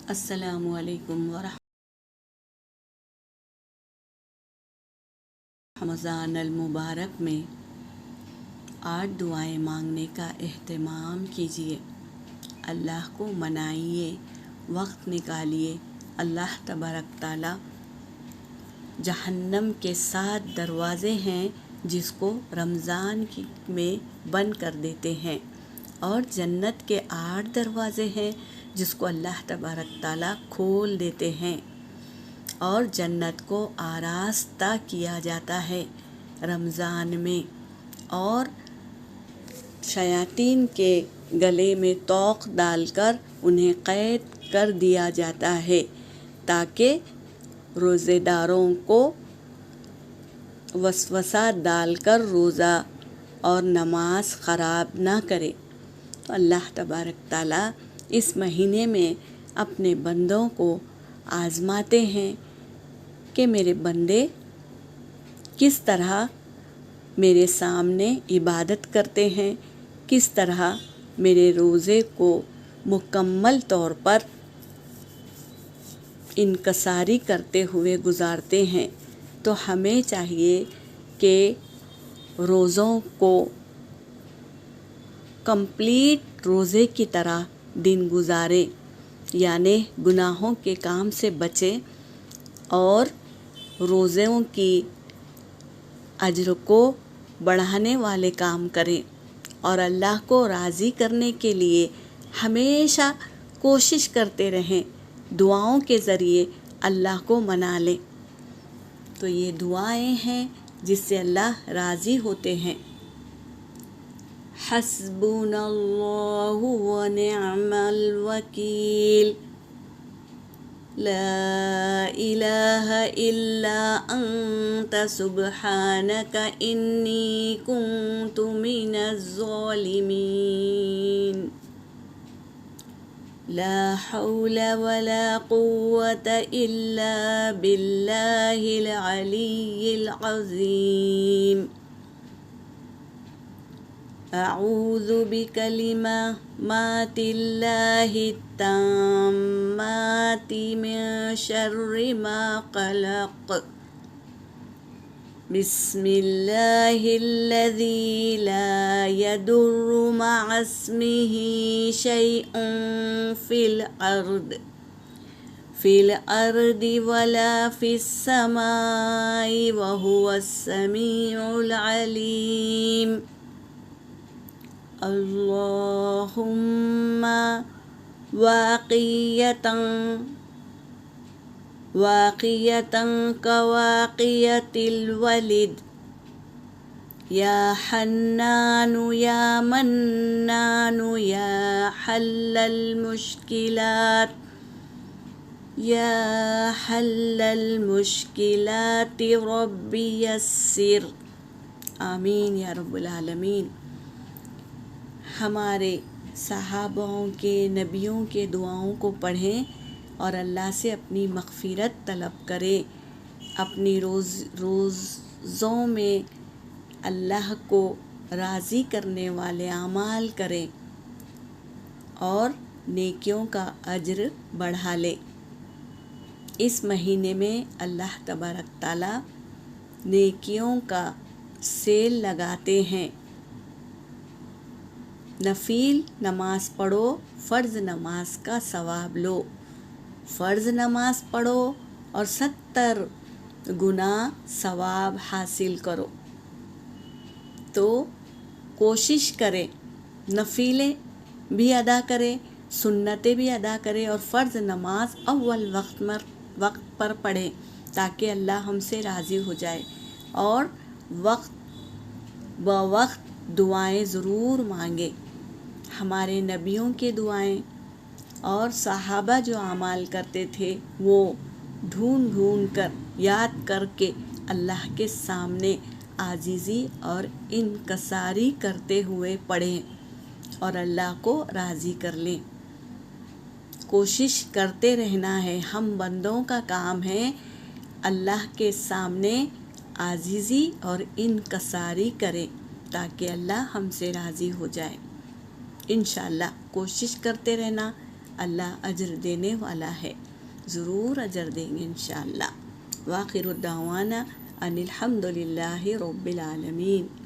السلام علیکم رمضان المبارک میں 8 دعائیں مانگنے کا اہتمام کیجیے، اللہ کو منائیے، وقت نکالیے۔ اللہ تبارک تعالیٰ جہنم کے 7 دروازے ہیں جس کو رمضان میں بند کر دیتے ہیں، اور جنت کے 8 دروازے ہیں جس کو اللہ تبارک تعالیٰ کھول دیتے ہیں، اور جنت کو آراستہ کیا جاتا ہے رمضان میں، اور شیاطین کے گلے میں طوق ڈال کر انہیں قید کر دیا جاتا ہے تاکہ روزے داروں کو وسوسہ ڈال کر روزہ اور نماز خراب نہ کرے۔ تو اللہ تبارک تعالیٰ اس مہینے میں اپنے بندوں کو آزماتے ہیں کہ میرے بندے کس طرح میرے سامنے عبادت کرتے ہیں، کس طرح میرے روزے کو مکمل طور پر انکساری کرتے ہوئے گزارتے ہیں۔ تو ہمیں چاہیے کہ روزوں کو کمپلیٹ روزے کی طرح دن گزاریں، یعنی گناہوں کے کام سے بچیں اور روزوں کی اجر کو بڑھانے والے کام کریں، اور اللہ کو راضی کرنے کے لیے ہمیشہ کوشش کرتے رہیں، دعاؤں کے ذریعے اللہ کو منا لیں۔ تو یہ دعائیں ہیں جس سے اللہ راضی ہوتے ہیں۔ حسبنا اللہ ونعم الوکیل، لا الہ الا انت سبحانک انی کنت من الظالمین، لا حول ولا قوة الا باللہ العلی العظیم، اعوذ بکلمات اللہ التامات من شر ما خلق، بسم اللہ الذی لا یضر مع اسمہ شیء فی الارض ولا فی السماء وہو السمیع العلیم، اللہم واقعیتا کواقعۃ الولد، یا حنان یا منان یا حل المشکلات، یا حل المشکلات رب یسر، آمین یا رب العالمین۔ ہمارے صحابوں کے، نبیوں کے دعاؤں کو پڑھیں اور اللہ سے اپنی مغفرت طلب کریں، اپنی روزوں میں اللہ کو راضی کرنے والے اعمال کریں اور نیکیوں کا اجر بڑھا لیں۔ اس مہینے میں اللہ تبارک تعالیٰ نیکیوں کا سیل لگاتے ہیں۔ نفل نماز پڑھو، فرض نماز کا ثواب لو، فرض نماز پڑھو اور 70 گنا ثواب حاصل کرو۔ تو کوشش کریں نفلیں بھی ادا کریں، سنتیں بھی ادا کریں، اور فرض نماز اول وقت پر پڑھیں تاکہ اللہ ہم سے راضی ہو جائے، اور وقت بوقت دعائیں ضرور مانگیں۔ ہمارے نبیوں کے دعائیں اور صحابہ جو اعمال کرتے تھے وہ ڈھونڈ کر یاد کر کے اللہ کے سامنے عاجزی اور انکساری کرتے ہوئے پڑھیں اور اللہ کو راضی کر لیں۔ کوشش کرتے رہنا ہے، ہم بندوں کا کام ہے اللہ کے سامنے عاجزی اور انکساری کریں تاکہ اللہ ہم سے راضی ہو جائے۔ انشاءاللہ کوشش کرتے رہنا۔ اللہ اجر دینے والا ہے، ضرور اجر دیں گے انشاءاللہ۔ وآخر الدعوانا ان الحمد للہ رب العالمین۔